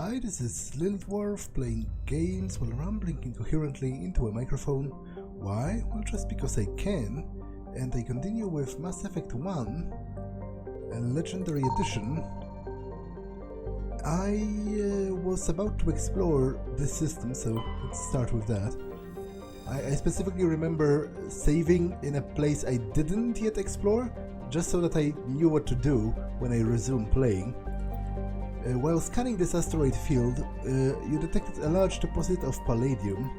Hi, this is Dwarf playing games while rambling incoherently into a microphone. Why? Well, just because I can, and I continue with Mass Effect 1, a Legendary Edition. I was about to explore this system, so let's start with that. I specifically remember saving in a place I didn't yet explore, just so that I knew what to do when I resumed playing. While scanning this asteroid field, you detected a large deposit of palladium.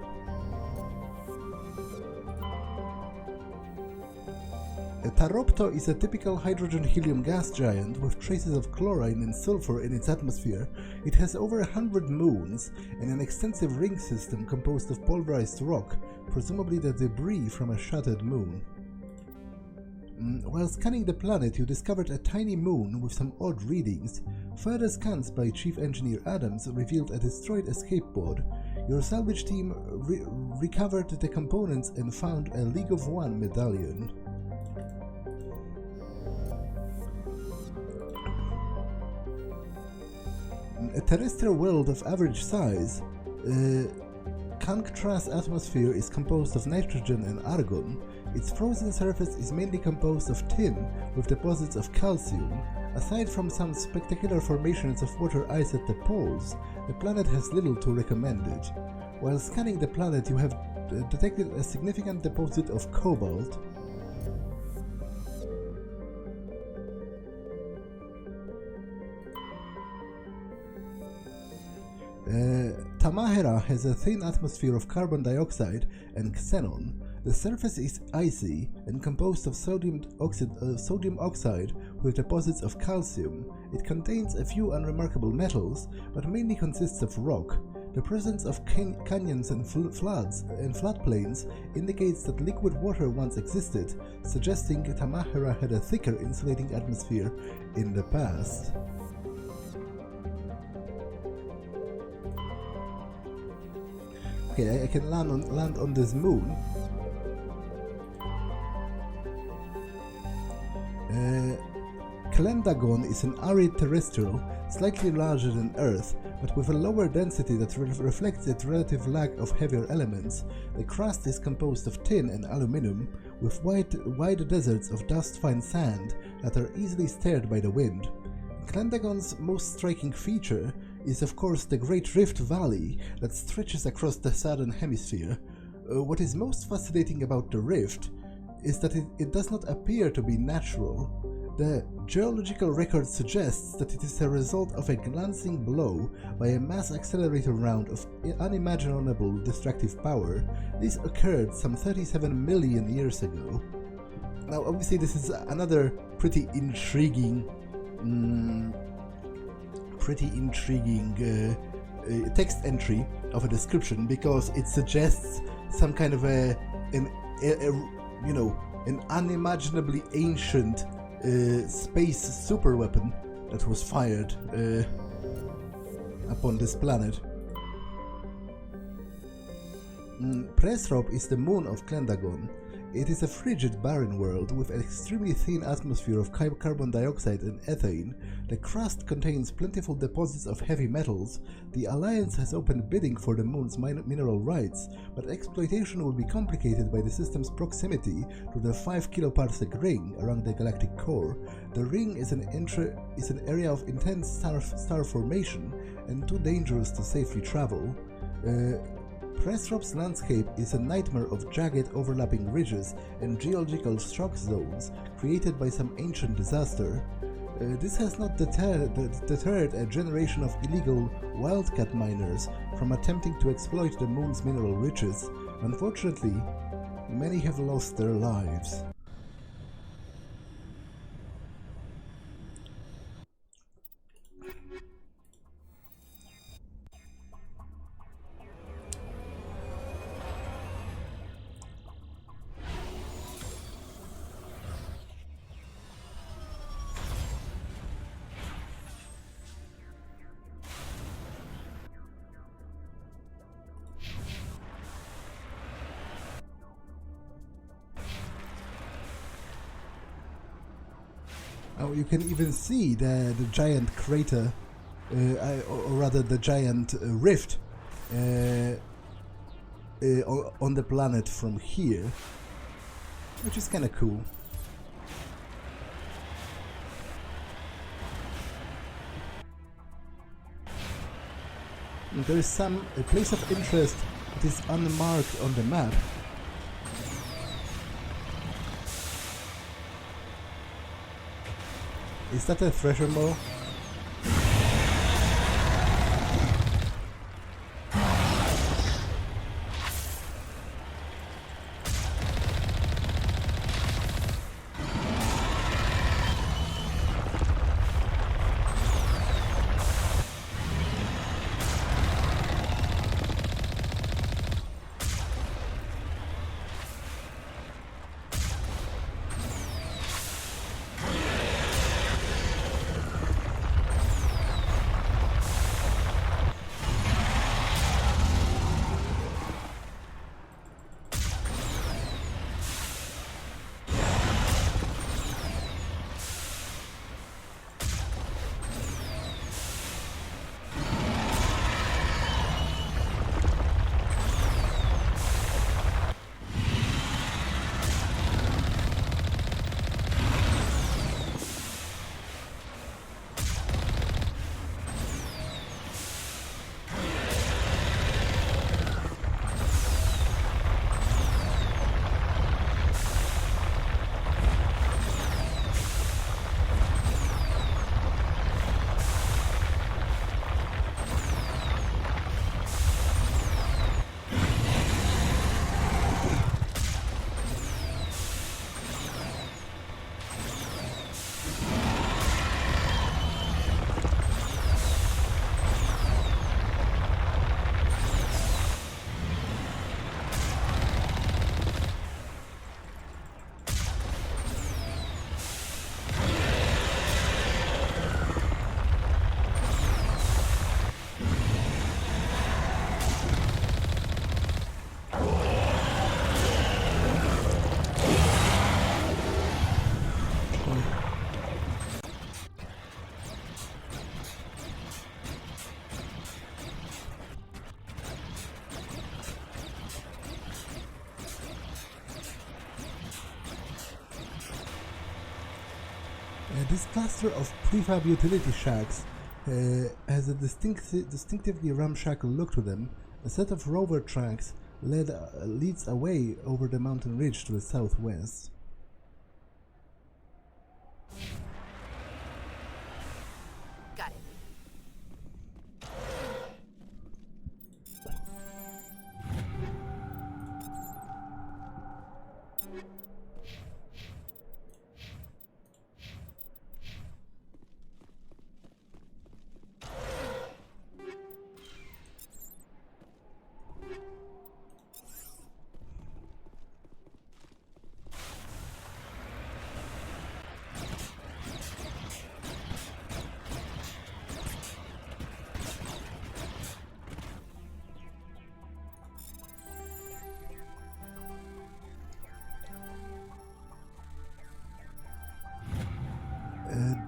Taropto is a typical hydrogen-helium gas giant with traces of chlorine and sulfur in its atmosphere. It has over 100 moons and an extensive ring system composed of pulverized rock, presumably the debris from a shattered moon. While scanning the planet, you discovered a tiny moon with some odd readings. Further scans by Chief Engineer Adams revealed a destroyed escape pod. Your salvage team recovered the components and found a League of One medallion. A terrestrial world of average size, Kanktra's atmosphere is composed of nitrogen and argon. Its frozen surface is mainly composed of tin, with deposits of calcium. Aside from some spectacular formations of water ice at the poles, the planet has little to recommend it. While scanning the planet, you have detected a significant deposit of cobalt. Tamahera has a thin atmosphere of carbon dioxide and xenon. The surface is icy and composed of sodium oxide with deposits of calcium. It contains a few unremarkable metals, but mainly consists of rock. The presence of canyons and floods and floodplains indicates that liquid water once existed, suggesting Tamahera had a thicker insulating atmosphere in the past. Okay, I can land on this moon. Klendagon is an arid terrestrial, slightly larger than Earth, but with a lower density that reflects its relative lack of heavier elements. The crust is composed of tin and aluminum, with wide deserts of dust-fine sand that are easily stirred by the wind. Klendagon's most striking feature is of course the Great Rift Valley that stretches across the southern hemisphere. What is most fascinating about the rift is that it does not appear to be natural. The geological record suggests that it is a result of a glancing blow by a mass accelerator round of unimaginable destructive power. This occurred some 37 million years ago. Now obviously this is another pretty intriguing text entry of a description, because it suggests some kind of an unimaginably ancient space superweapon that was fired upon this planet. Presorp is the moon of Klendagon. It is a frigid, barren world with an extremely thin atmosphere of carbon dioxide and ethane. The crust contains plentiful deposits of heavy metals. The Alliance has opened bidding for the moon's mineral rights, but exploitation will be complicated by the system's proximity to the 5 kiloparsec ring around the galactic core. The ring is an area of intense star formation and too dangerous to safely travel. Presorp's landscape is a nightmare of jagged overlapping ridges and geological shock zones created by some ancient disaster. This has not deterred a generation of illegal wildcat miners from attempting to exploit the moon's mineral riches. Unfortunately, many have lost their lives. Oh, you can even see the giant crater or rather the giant rift on the planet from here, which is kinda cool. There is a place of interest that is unmarked on the map. Is that a thresher maw? This cluster of prefab utility shacks has a distinctively ramshackle look to them. A set of rover tracks leads away over the mountain ridge to the southwest. Got it.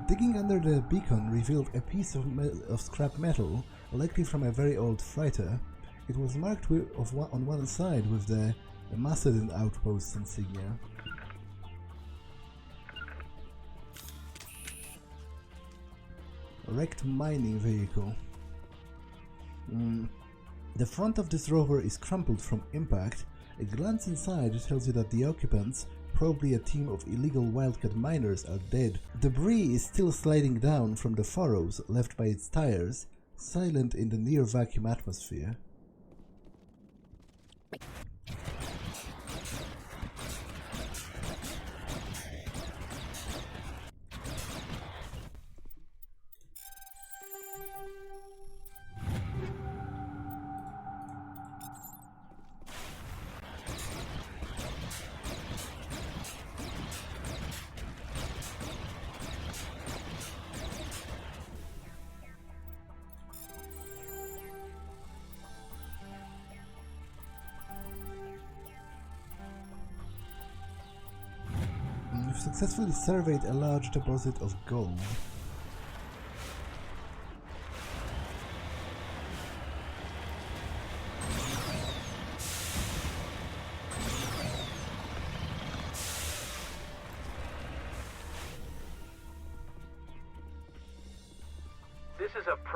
Digging under the beacon revealed a piece of scrap metal, likely from a very old freighter. It was marked on one side with the Macedon outpost insignia. Wrecked mining vehicle. The front of this rover is crumpled from impact. A glance inside tells you that the occupants, probably a team of illegal wildcat miners, are dead. Debris is still sliding down from the furrows left by its tires, silent in the near vacuum atmosphere. You've successfully surveyed a large deposit of gold.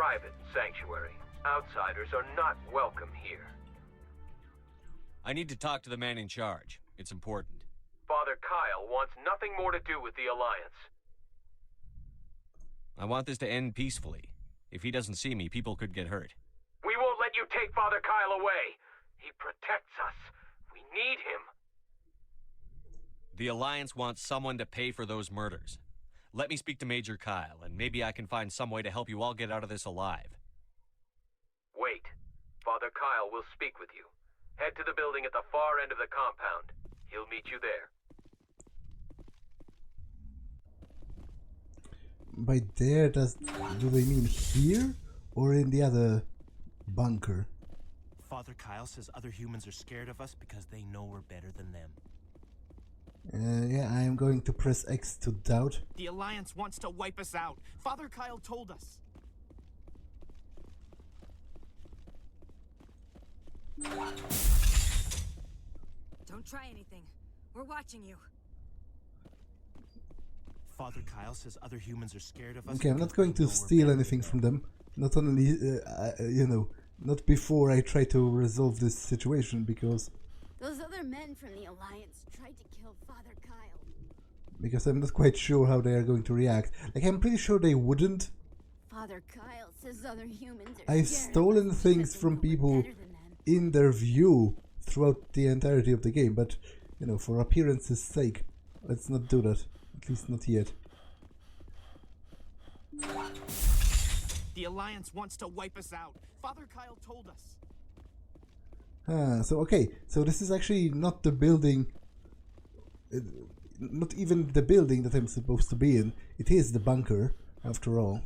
private sanctuary. Outsiders are not welcome here. I need to talk to the man in charge. It's important. Father Kyle wants nothing more to do with the Alliance. I want this to end peacefully. If he doesn't see me, people could get hurt. We won't let you take Father Kyle away. He protects us. We need him. The Alliance wants someone to pay for those murders. Let me speak to Major Kyle, and maybe I can find some way to help you all get out of this alive. Wait. Father Kyle will speak with you. Head to the building at the far end of the compound. He'll meet you there. By there, do they mean here or in the other bunker? Father Kyle says other humans are scared of us because they know we're better than them. Yeah, I am going to press X to doubt. The Alliance wants to wipe us out. Father Kyle told us. Don't try anything. We're watching you. Father Kyle says other humans are scared of us. Okay, I'm not going to steal anything from them. Not only, you know, not before I try to resolve this situation, because... Those other men from the Alliance tried to kill Father Kyle. Because I'm not quite sure how they are going to react. Like, I'm pretty sure they wouldn't. Father Kyle says other humans are I've scared stolen of us things because they from know we're people better than them. in their view throughout the entirety of the game, but, you know, for appearance's sake, let's not do that. At least not yet. The Alliance wants to wipe us out. Father Kyle told us. So okay, so this is actually not the building, not even the building that I'm supposed to be in. It is the bunker, after all.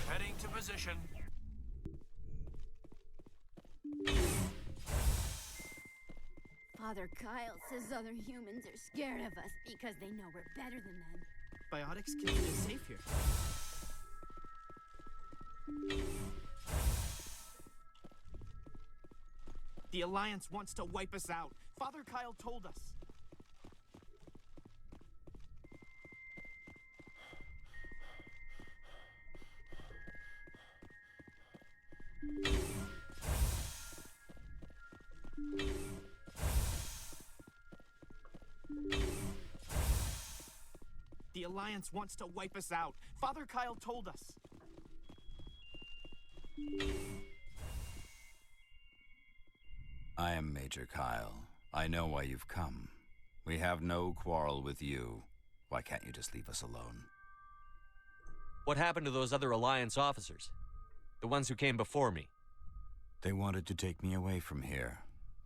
Heading to position. Father Kyle says other humans are scared of us because they know we're better than them. Biotics can keep us safe here. The Alliance wants to wipe us out. Father Kyle told us. The Alliance wants to wipe us out. Father Kyle told us. I am Major Kyle. I know why you've come. We have no quarrel with you. Why can't you just leave us alone? What happened to those other Alliance officers? The ones who came before me? They wanted to take me away from here.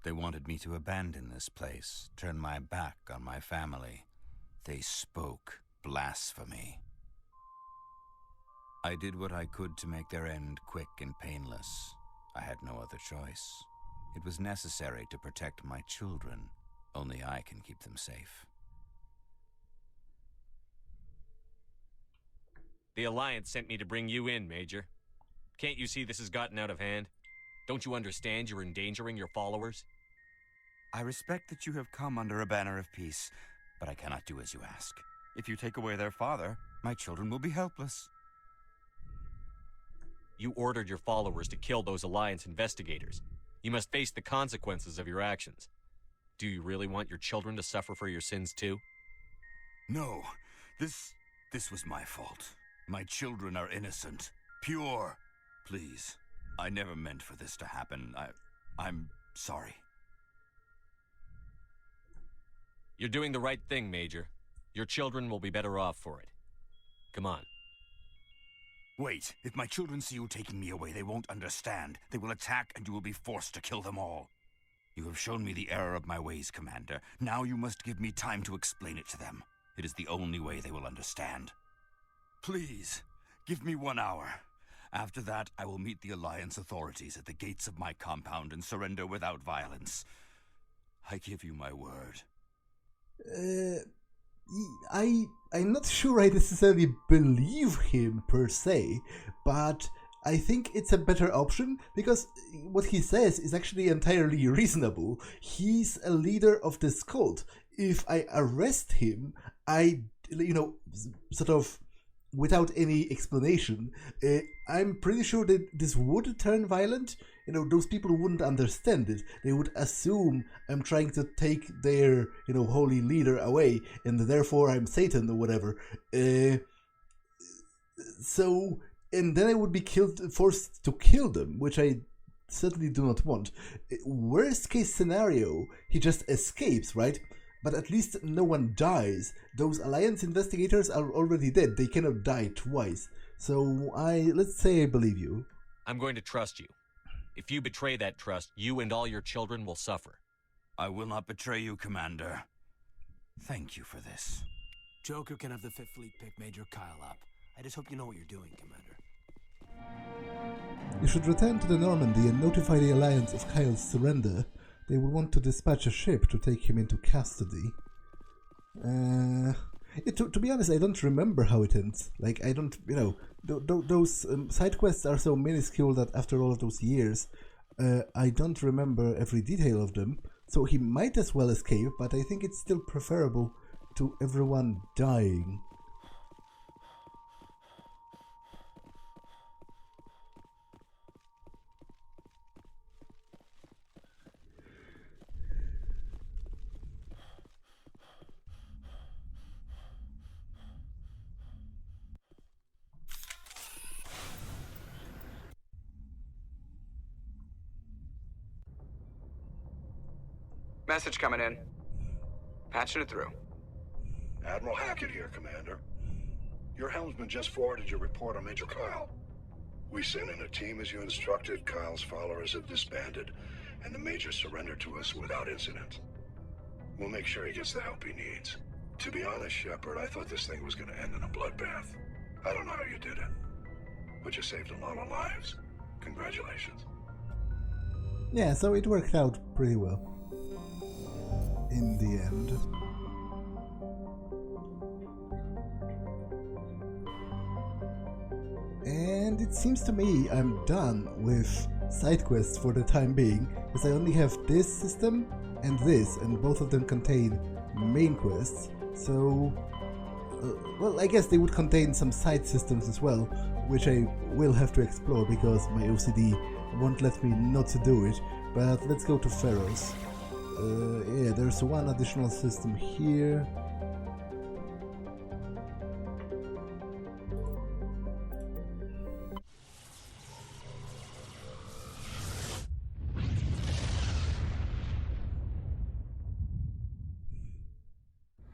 They wanted me to abandon this place, turn my back on my family. They spoke blasphemy. I did what I could to make their end quick and painless. I had no other choice. It was necessary to protect my children. Only I can keep them safe. The Alliance sent me to bring you in, Major. Can't you see this has gotten out of hand? Don't you understand you're endangering your followers? I respect that you have come under a banner of peace, but I cannot do as you ask. If you take away their father, my children will be helpless. You ordered your followers to kill those Alliance investigators. You must face the consequences of your actions. Do you really want your children to suffer for your sins too? No, this was my fault. My children are innocent, pure. Please, I never meant for this to happen. I'm sorry. You're doing the right thing, Major. Your children will be better off for it. Come on. Wait, if my children see you taking me away, they won't understand. They will attack and you will be forced to kill them all. You have shown me the error of my ways, Commander. Now you must give me time to explain it to them. It is the only way they will understand. Please, give me 1 hour. After that, I will meet the Alliance authorities at the gates of my compound and surrender without violence. I give you my word. I'm not sure I necessarily believe him per se, but I think it's a better option because what he says is actually entirely reasonable. He's a leader of this cult. If I arrest him, sort of without any explanation, I'm pretty sure that this would turn violent. Those people wouldn't understand it. They would assume I'm trying to take their, holy leader away, and therefore I'm Satan or whatever. And then I would be forced to kill them, which I certainly do not want. Worst case scenario, he just escapes, right? But at least no one dies. Those Alliance investigators are already dead. They cannot die twice. So let's say I believe you. I'm going to trust you. If you betray that trust, you and all your children will suffer. I will not betray you, Commander. Thank you for this. Joker can have the Fifth Fleet pick Major Kyle up. I just hope you know what you're doing, Commander. You should return to the Normandy and notify the Alliance of Kyle's surrender. They will want to dispatch a ship to take him into custody. To be honest, I don't remember how it ends. Like, I don't, those side quests are so minuscule that after all of those years, I don't remember every detail of them. So he might as well escape, but I think it's still preferable to everyone dying. Message coming in. Patching it through. Admiral Hackett here, Commander. Your helmsman just forwarded your report on Major Kyle. We sent in a team as you instructed. Kyle's followers have disbanded, and the Major surrendered to us without incident. We'll make sure he gets the help he needs. To be honest, Shepard, I thought this thing was going to end in a bloodbath. I don't know how you did it, but you saved a lot of lives. Congratulations. Yeah, so it worked out pretty well. In the end. And it seems to me I'm done with side quests for the time being, because I only have this system and this, and both of them contain main quests. So, well, I guess they would contain some side systems as well, which I will have to explore because my OCD won't let me not to do it. But let's go to Pharaohs. Yeah, there's one additional system here.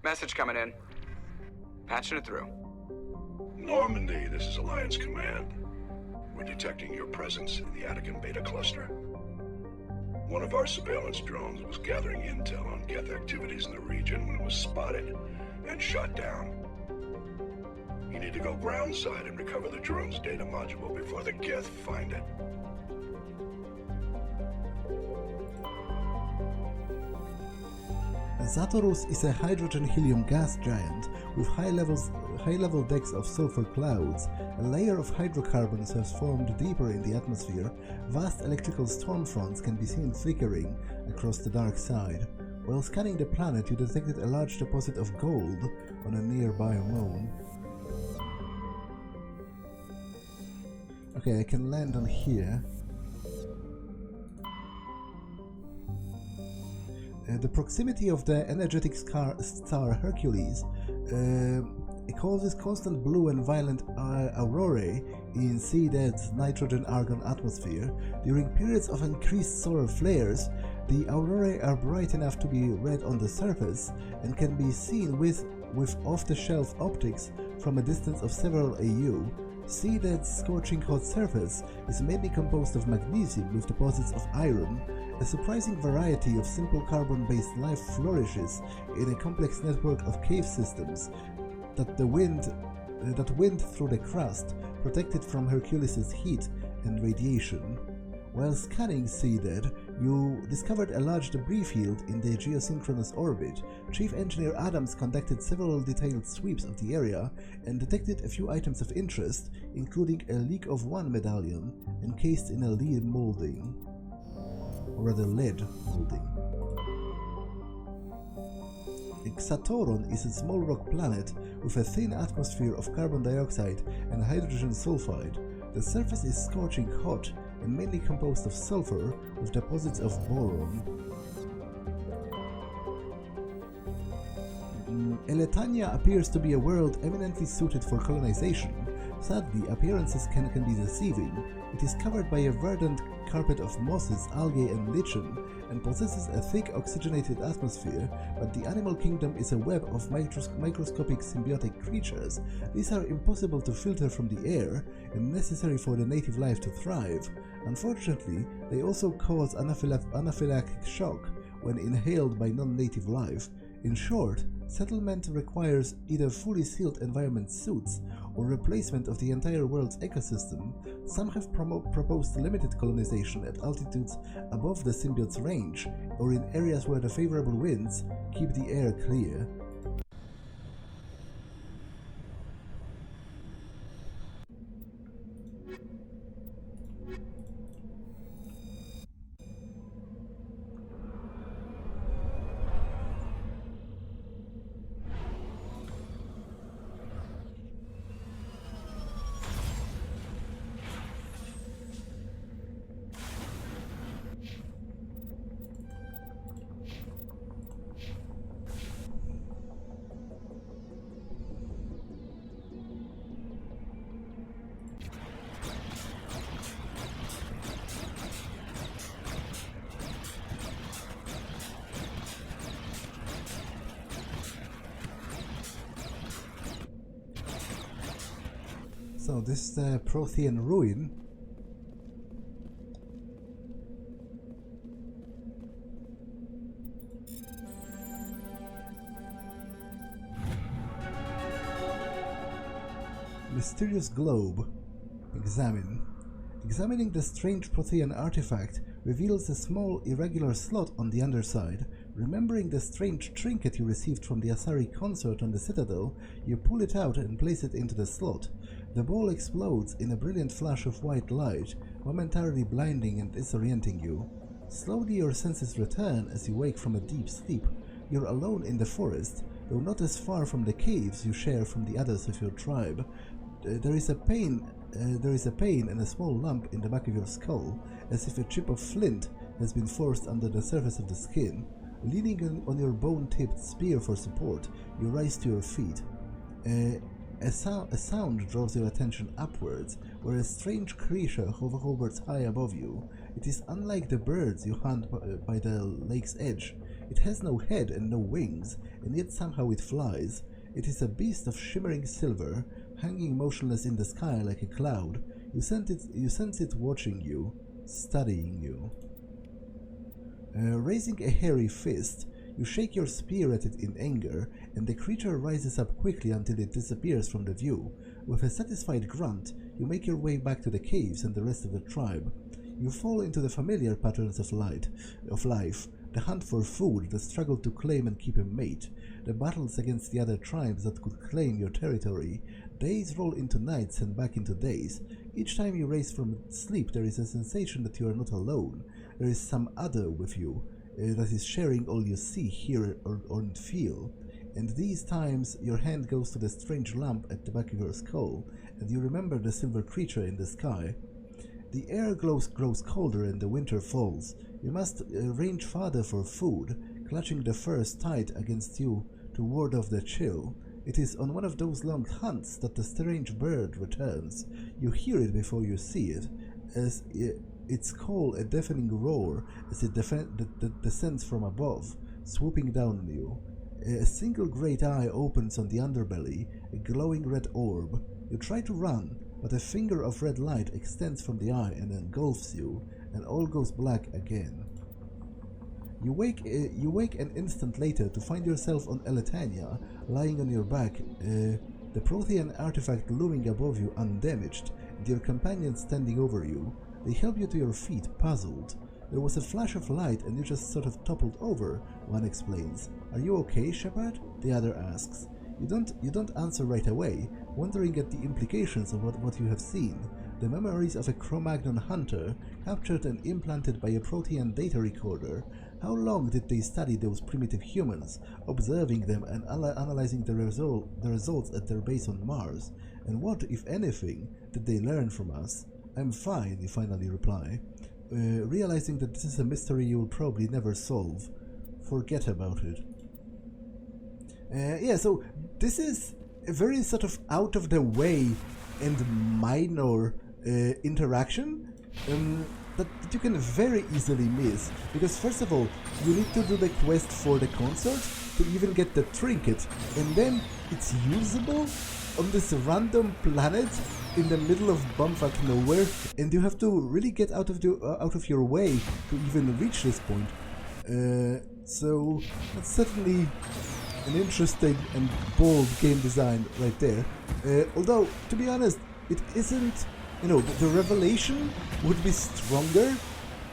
Message coming in. Patching it through. Normandy, this is Alliance Command. We're detecting your presence in the Attican Beta Cluster. One of our surveillance drones was gathering intel on Geth activities in the region when it was spotted and shot down. You need to go groundside and recover the drone's data module before the Geth find it. Zatorus is a hydrogen-helium gas giant with high-level decks of sulfur clouds. A layer of hydrocarbons has formed deeper in the atmosphere. Vast electrical storm fronts can be seen flickering across the dark side. While scanning the planet, you detected a large deposit of gold on a nearby moon. Okay, I can land on here. The proximity of the energetic star Hercules causes constant blue and violent aurorae in Seeded's nitrogen-argon atmosphere. During periods of increased solar flares, the aurorae are bright enough to be read on the surface and can be seen with off-the-shelf optics from a distance of several AU. Seeded's scorching hot surface is mainly composed of magnesium with deposits of iron. A surprising variety of simple carbon-based life flourishes in a complex network of cave systems that wind through the crust, protected from Hercules' heat and radiation. While scanning Seeded, you discovered a large debris field in the geosynchronous orbit. Chief Engineer Adams conducted several detailed sweeps of the area and detected a few items of interest, including a League of One medallion encased in a lead molding. Or rather, lead molding. Xatoron is a small rock planet with a thin atmosphere of carbon dioxide and hydrogen sulfide. The surface is scorching hot and mainly composed of sulfur with deposits of boron. Eletania appears to be a world eminently suited for colonization. Sadly, appearances can be deceiving. It is covered by a verdant carpet of mosses, algae and lichen, and possesses a thick oxygenated atmosphere, but the animal kingdom is a web of microscopic symbiotic creatures. These are impossible to filter from the air and necessary for the native life to thrive. Unfortunately, they also cause anaphylactic shock when inhaled by non-native life. In short, settlement requires either fully sealed environment suits or replacement of the entire world's ecosystem. Some have proposed limited colonization at altitudes above the symbiote's range or in areas where the favorable winds keep the air clear. So this is the Prothean ruin. Mysterious globe. Examine. Examining the strange Prothean artifact reveals a small irregular slot on the underside. Remembering the strange trinket you received from the Asari consort on the Citadel, you pull it out and place it into the slot. The ball explodes in a brilliant flash of white light, momentarily blinding and disorienting you. Slowly your senses return as you wake from a deep sleep. You're alone in the forest, though not as far from the caves you share from the others of your tribe. There is a pain and a small lump in the back of your skull, as if a chip of flint has been forced under the surface of the skin. Leaning on your bone-tipped spear for support, you rise to your feet. A sound draws your attention upwards, where a strange creature hovers high above you. It is unlike the birds you hunt by the lake's edge. It has no head and no wings, and yet somehow it flies. It is a beast of shimmering silver, hanging motionless in the sky like a cloud. You sense it watching you, studying you. Raising a hairy fist, you shake your spear at it in anger, and the creature rises up quickly until it disappears from the view. With a satisfied grunt, you make your way back to the caves and the rest of the tribe. You fall into the familiar patterns of life, the hunt for food, the struggle to claim and keep a mate, the battles against the other tribes that could claim your territory. Days roll into nights and back into days. Each time you rise from sleep, there is a sensation that you are not alone. There is some other with you that is sharing all you see, hear, or feel. And these times, your hand goes to the strange lump at the back of your skull, and you remember the silver creature in the sky. The air grows colder and the winter falls. You must range farther for food, clutching the furs tight against you to ward off the chill. It is on one of those long hunts that the strange bird returns. You hear it before you see it, as its call a deafening roar as it descends from above, swooping down on you. A single great eye opens on the underbelly, a glowing red orb. You try to run, but a finger of red light extends from the eye and engulfs you, and all goes black again. You wake an instant later to find yourself on Eletania, lying on your back, the Prothean artifact looming above you undamaged, and your companion standing over you. They help you to your feet, puzzled. There was a flash of light and you just sort of toppled over, one explains. Are you okay, Shepard? The other asks. You don't answer right away, wondering at the implications of what you have seen. The memories of a Cro-Magnon hunter, captured and implanted by a Prothean data recorder. How long did they study those primitive humans, observing them and analyzing the results at their base on Mars? And what, if anything, did they learn from us? I'm fine, you finally reply, realizing that this is a mystery you will probably never solve. Forget about it. Yeah, so this is a very sort of out of the way and minor interaction that you can very easily miss, because first of all you need to do the quest for the consort to even get the trinket, and then it's usable on this random planet in the middle of bumfuck nowhere, and you have to really get out of your way to even reach this point. So that's certainly an interesting and bold game design right there. Although, to be honest, it isn't, the revelation would be stronger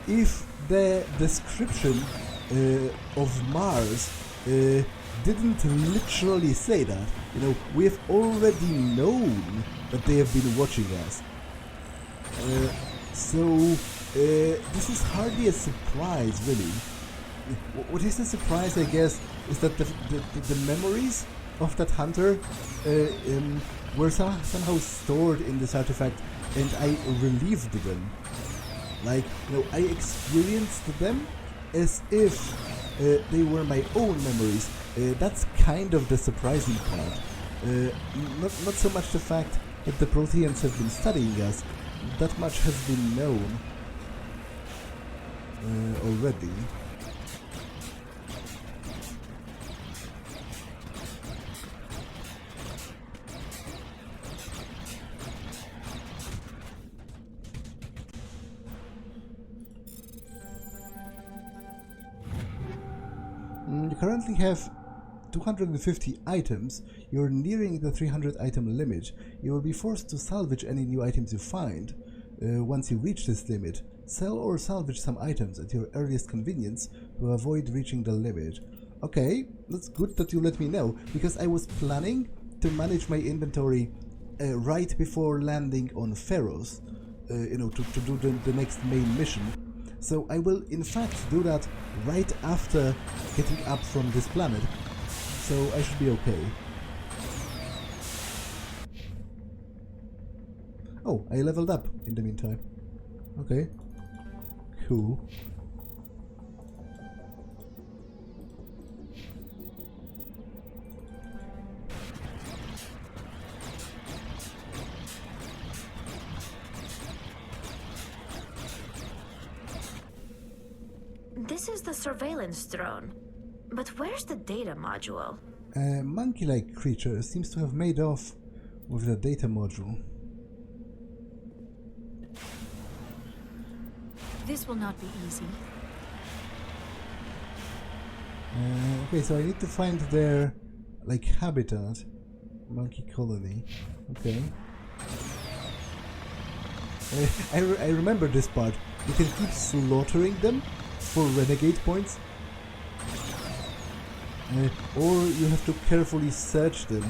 if the description of Mars didn't literally say that. We have already known that they have been watching us. So this is hardly a surprise, really. What is a surprise, I guess, is that the memories of that hunter were somehow stored in this artifact, and I relieved them. Like, I experienced them as if they were my own memories. That's kind of the surprising part. Not so much the fact that the Protheans have been studying us. That much has been known already. You currently have 250 items. You're nearing the 300 item limit. You will be forced to salvage any new items you find. Once you reach this limit, sell or salvage some items at your earliest convenience to avoid reaching the limit. Okay, that's good that you let me know, because I was planning to manage my inventory right before landing on Pharos, to do the next main mission. So I will in fact do that right after getting up from this planet, so I should be okay. Oh, I leveled up in the meantime. Okay, cool. This is the surveillance drone. But where's the data module? A monkey-like creature seems to have made off with the data module. This will not be easy. Okay, so I need to find their, habitat. Monkey colony. Okay. I remember this part. You can keep slaughtering them for renegade points, or you have to carefully search them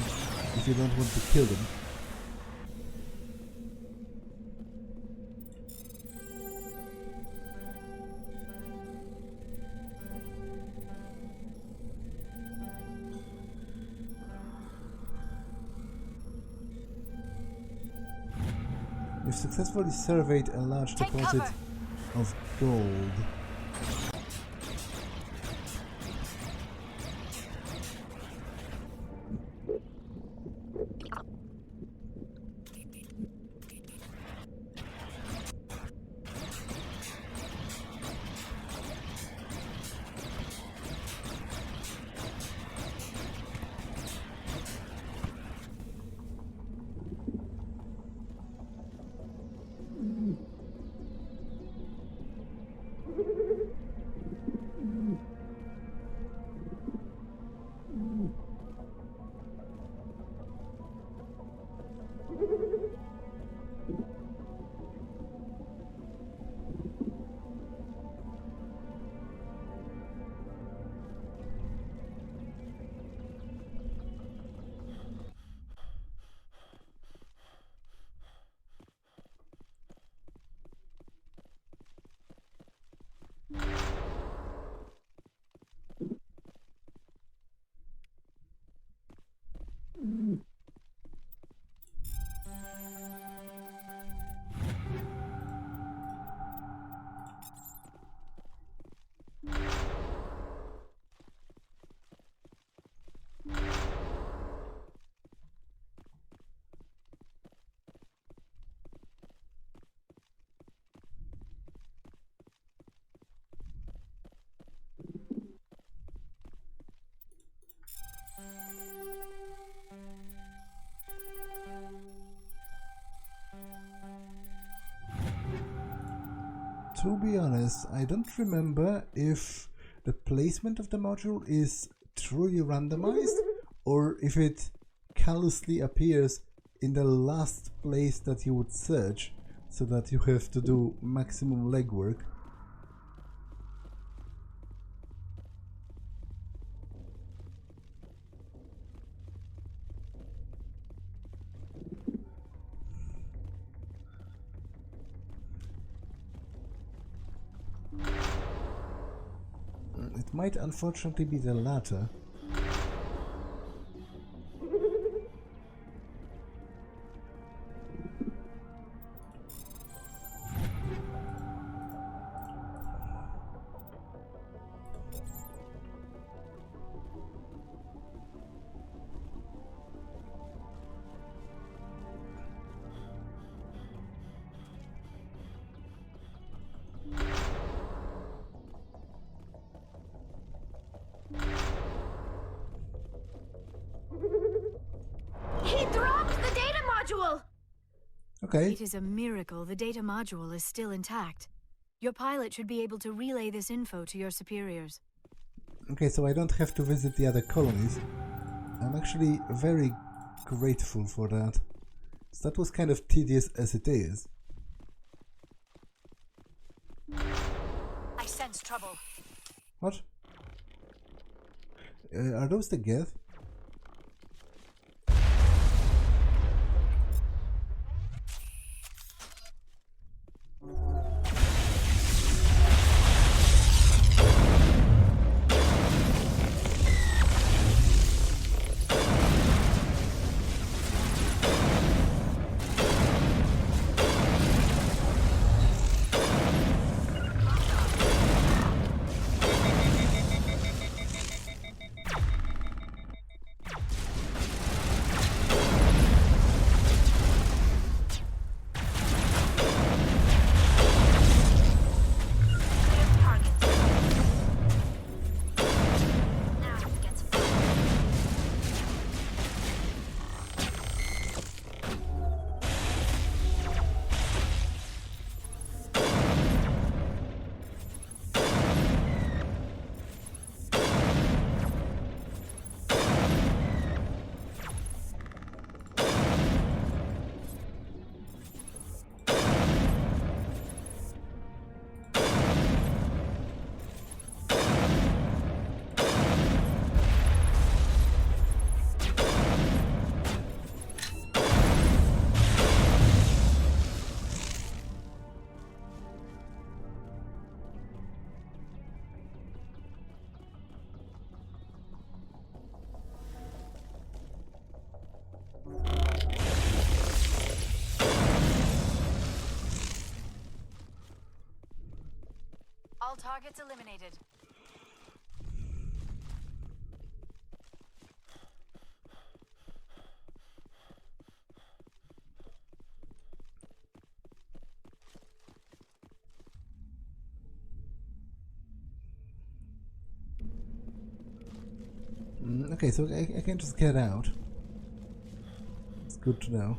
if you don't want to kill them. You've successfully surveyed a large deposit of gold. to be honest, I don't remember if the placement of the module is truly randomized or if it callously appears in the last place that you would search, so that you have to do maximum legwork. It might unfortunately be the latter. Okay. It is a miracle the data module is still intact. Your pilot should be able to relay this info to your superiors. Okay, so I don't have to visit the other colonies. I'm actually very grateful for that. So that was kind of tedious as it is. I sense trouble. What? Are those the Geth? All targets eliminated. Okay, so I can just get out. It's good to know.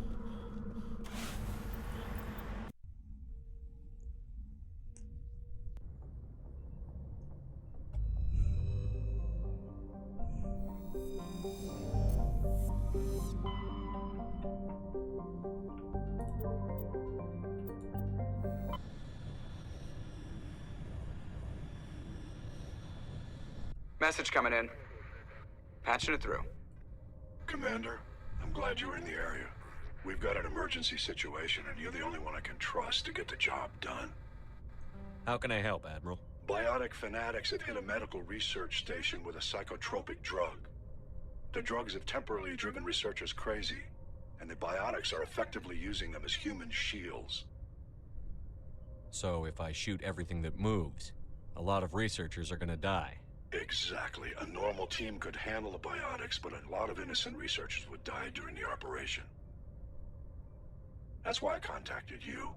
Message coming in. Patching it through. Commander, I'm glad you were in the area. We've got an emergency situation, and you're the only one I can trust to get the job done. How can I help, Admiral? Biotic fanatics have hit a medical research station with a psychotropic drug. The drugs have temporarily driven researchers crazy, and the biotics are effectively using them as human shields. So if I shoot everything that moves, a lot of researchers are gonna die. Exactly. A normal team could handle the biotics, but a lot of innocent researchers would die during the operation. That's why I contacted you.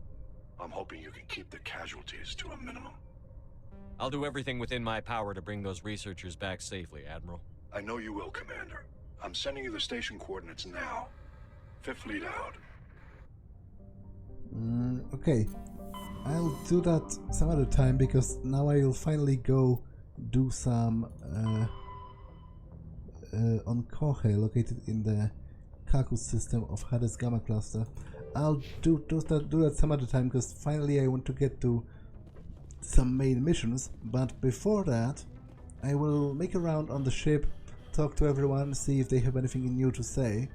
I'm hoping you can keep the casualties to a minimum. I'll do everything within my power to bring those researchers back safely, Admiral. I know you will, Commander. I'm sending you the station coordinates now. Fifth Fleet out. Okay. I'll do that some other time, because now I'll finally go do some on Kohe, located in the Kakus system of Hades Gamma Cluster. I'll do that some other time, because finally I want to get to some main missions. But before that, I will make a round on the ship, talk to everyone, see if they have anything new to say.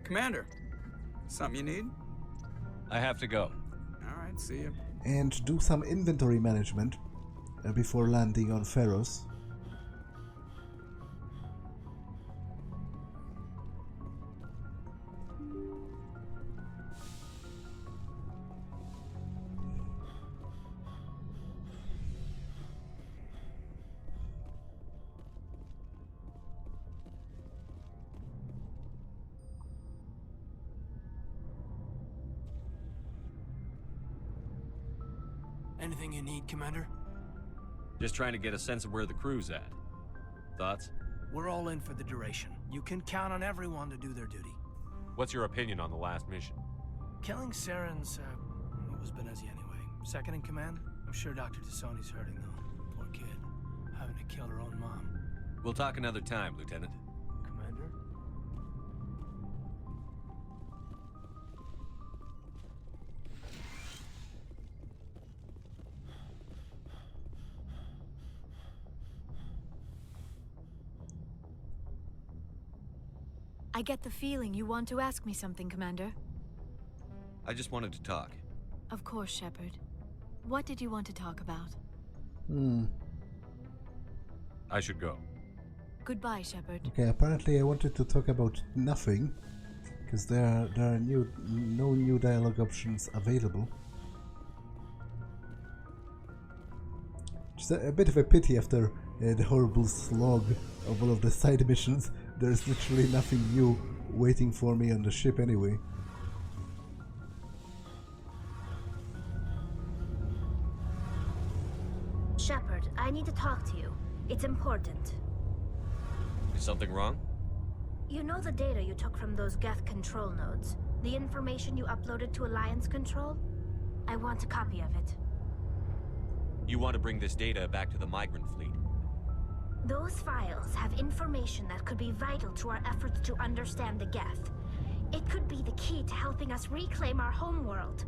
Commander, something you need? I have to go. Alright, see you. And do some inventory management before landing on Pharos. Anything you need, Commander? Just trying to get a sense of where the crew's at. Thoughts? We're all in for the duration. You can count on everyone to do their duty. What's your opinion on the last mission? Killing Saren's, it was Benezi anyway. Second in command? I'm sure Dr. Tassoni's hurting, though. Poor kid. Having to kill her own mom. We'll talk another time, Lieutenant. Commander? I get the feeling you want to ask me something, Commander. I just wanted to talk. Of course, Shepard. What did you want to talk about? I should go. Goodbye, Shepard. Okay, apparently I wanted to talk about nothing, because there are no new dialogue options available. Just a bit of a pity after the horrible slog of all of the side missions. There's literally nothing new waiting for me on the ship anyway. Shepard, I need to talk to you. It's important. Is something wrong? You know the data you took from those Geth control nodes? The information you uploaded to Alliance Control? I want a copy of it. You want to bring this data back to the migrant fleet? Those files have information that could be vital to our efforts to understand the Geth. It could be the key to helping us reclaim our homeworld.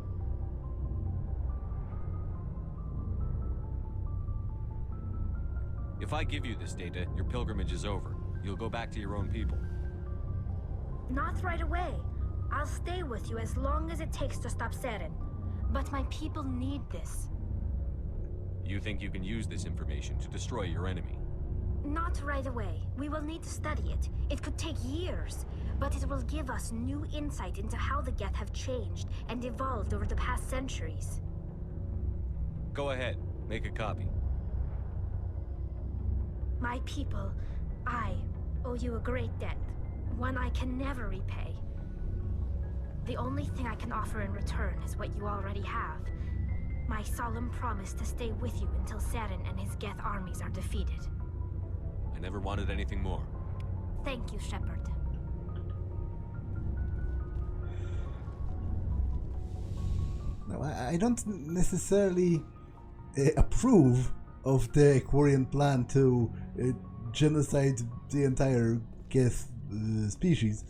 If I give you this data, your pilgrimage is over. You'll go back to your own people. Not right away. I'll stay with you as long as it takes to stop Saren. But my people need this. You think you can use this information to destroy your enemy? Not right away. We will need to study it. It could take years, but it will give us new insight into how the Geth have changed and evolved over the past centuries. Go ahead. Make a copy. My people, I owe you a great debt. One I can never repay. The only thing I can offer in return is what you already have. My solemn promise to stay with you until Saren and his Geth armies are defeated. I never wanted anything more. Thank you, Shepard. Now, I don't necessarily approve of the Aquarian plan to genocide the entire Geth species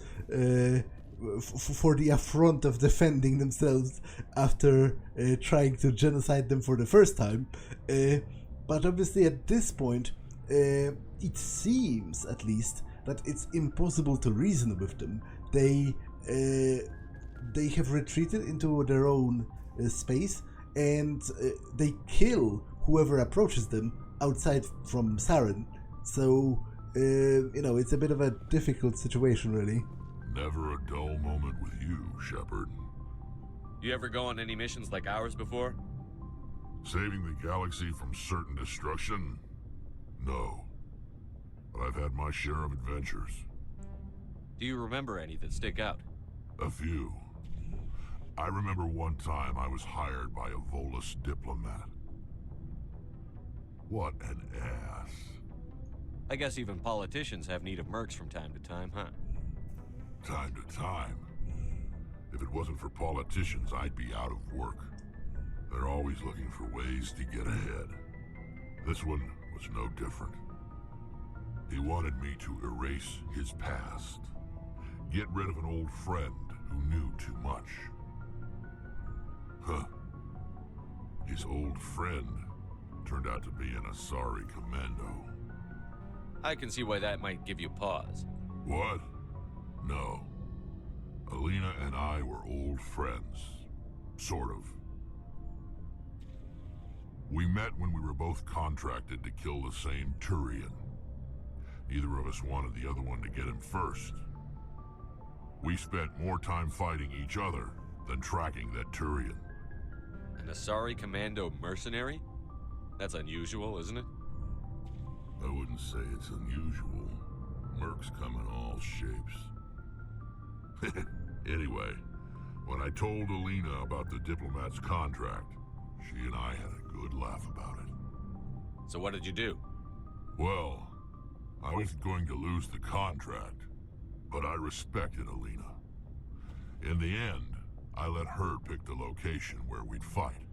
for the affront of defending themselves after trying to genocide them for the first time. But obviously at this point, it seems, at least, that it's impossible to reason with them. They have retreated into their own space, and they kill whoever approaches them outside from Saren. So, it's a bit of a difficult situation, really. Never a dull moment with you, Shepard. You ever go on any missions like ours before? Saving the galaxy from certain destruction? No. But I've had my share of adventures. Do you remember any that stick out? A few. I remember one time I was hired by a Volus diplomat. What an ass. I guess even politicians have need of mercs from time to time, huh? Time to time. If it wasn't for politicians, I'd be out of work. They're always looking for ways to get ahead. This one was no different. He wanted me to erase his past. Get rid of an old friend who knew too much. Huh. His old friend turned out to be an Asari commando. I can see why that might give you pause. What? No. Alina and I were old friends. Sort of. We met when we were both contracted to kill the same Turian. Neither of us wanted the other one to get him first. We spent more time fighting each other than tracking that Turian. An Asari commando mercenary? That's unusual, isn't it? I wouldn't say it's unusual. Mercs come in all shapes. Anyway, when I told Alina about the diplomat's contract, she and I had a good laugh about it. So what did you do? Well, I wasn't going to lose the contract, but I respected Alina. In the end, I let her pick the location where we'd fight.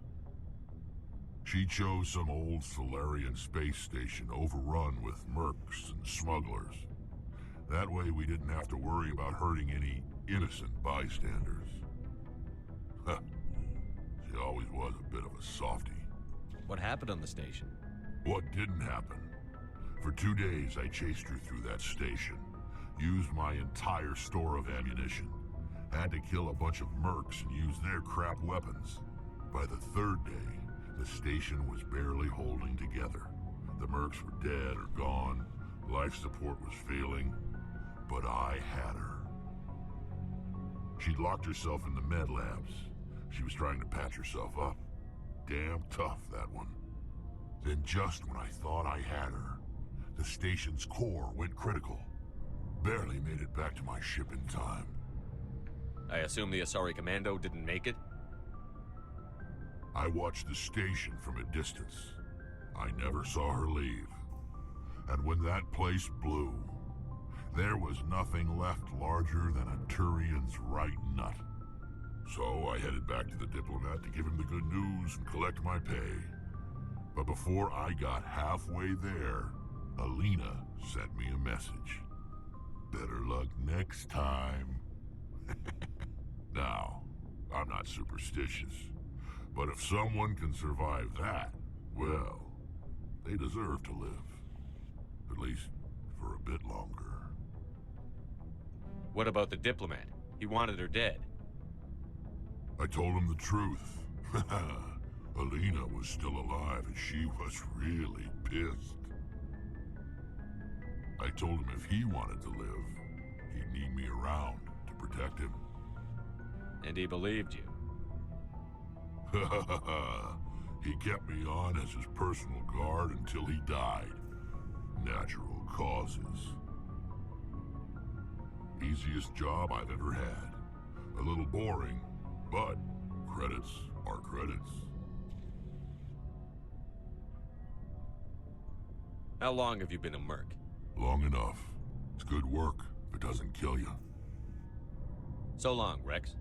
She chose some old Solarian space station overrun with mercs and smugglers. That way we didn't have to worry about hurting any innocent bystanders. Huh. She always was a bit of a softie. What happened on the station? What didn't happen? For 2 days I chased her through that station. Used my entire store of ammunition. Had to kill a bunch of mercs and use their crap weapons. By the 3rd day, the station was barely holding together. The mercs were dead or gone. Life support was failing. But I had her. She'd locked herself in the med labs. She was trying to patch herself up. Damn tough, that one. Then just when I thought I had her, the station's core went critical. Barely made it back to my ship in time. I assume the Asari commando didn't make it? I watched the station from a distance. I never saw her leave. And when that place blew, there was nothing left larger than a Turian's right nut. So I headed back to the diplomat to give him the good news and collect my pay. But before I got halfway there, Alina sent me a message. Better luck next time. Now, I'm not superstitious, but if someone can survive that, well, they deserve to live. At least for a bit longer. What about the diplomat? He wanted her dead. I told him the truth. Alina was still alive and she was really pissed. I told him if he wanted to live, he'd need me around to protect him. And he believed you. He kept me on as his personal guard until he died. Natural causes. Easiest job I've ever had. A little boring, but credits are credits. How long have you been a merc? Long enough. It's good work if it doesn't kill you. So long, Wrex.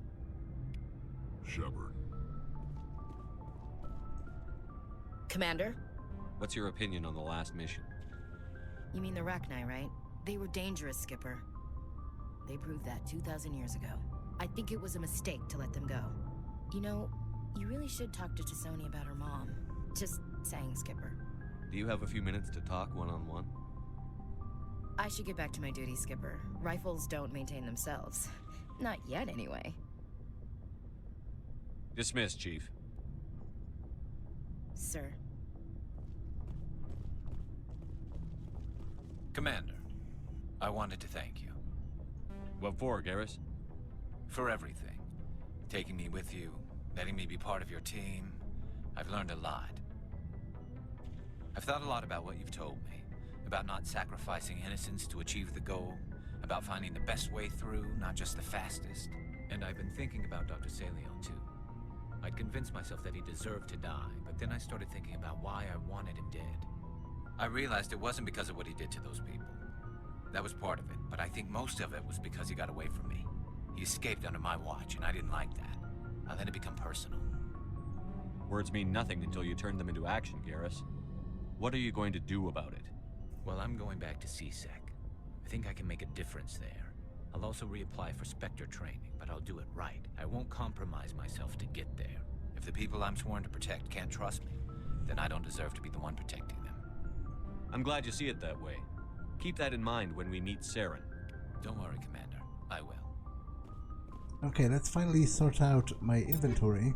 Shepard. Commander? What's your opinion on the last mission? You mean the Rachni, right? They were dangerous, Skipper. They proved that 2,000 years ago. I think it was a mistake to let them go. You know, you really should talk to T'Soni about her mom. Just saying, Skipper. Do you have a few minutes to talk one-on-one? I should get back to my duty, Skipper. Rifles don't maintain themselves. Not yet, anyway. Dismissed, Chief. Sir. Commander, I wanted to thank you. What for, Garrus? For everything. Taking me with you, letting me be part of your team. I've learned a lot. I've thought a lot about what you've told me. About not sacrificing innocence to achieve the goal. About finding the best way through, not just the fastest. And I've been thinking about Dr. Saleon, too. I'd convinced myself that he deserved to die, but then I started thinking about why I wanted him dead. I realized it wasn't because of what he did to those people. That was part of it, but I think most of it was because he got away from me. He escaped under my watch, and I didn't like that. I let it become personal. Words mean nothing until you turn them into action, Garrus. What are you going to do about it? Well, I'm going back to CSEC. I think I can make a difference there. I'll also reapply for Spectre training, but I'll do it right. I won't compromise myself to get there. If the people I'm sworn to protect can't trust me, then I don't deserve to be the one protecting them. I'm glad you see it that way. Keep that in mind when we meet Saren. Don't worry, Commander. I will. Okay, let's finally sort out my inventory.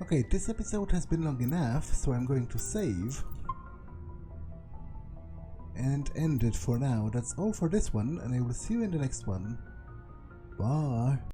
Okay, this episode has been long enough, so I'm going to save and end it for now. That's all for this one, and I will see you in the next one. Bye!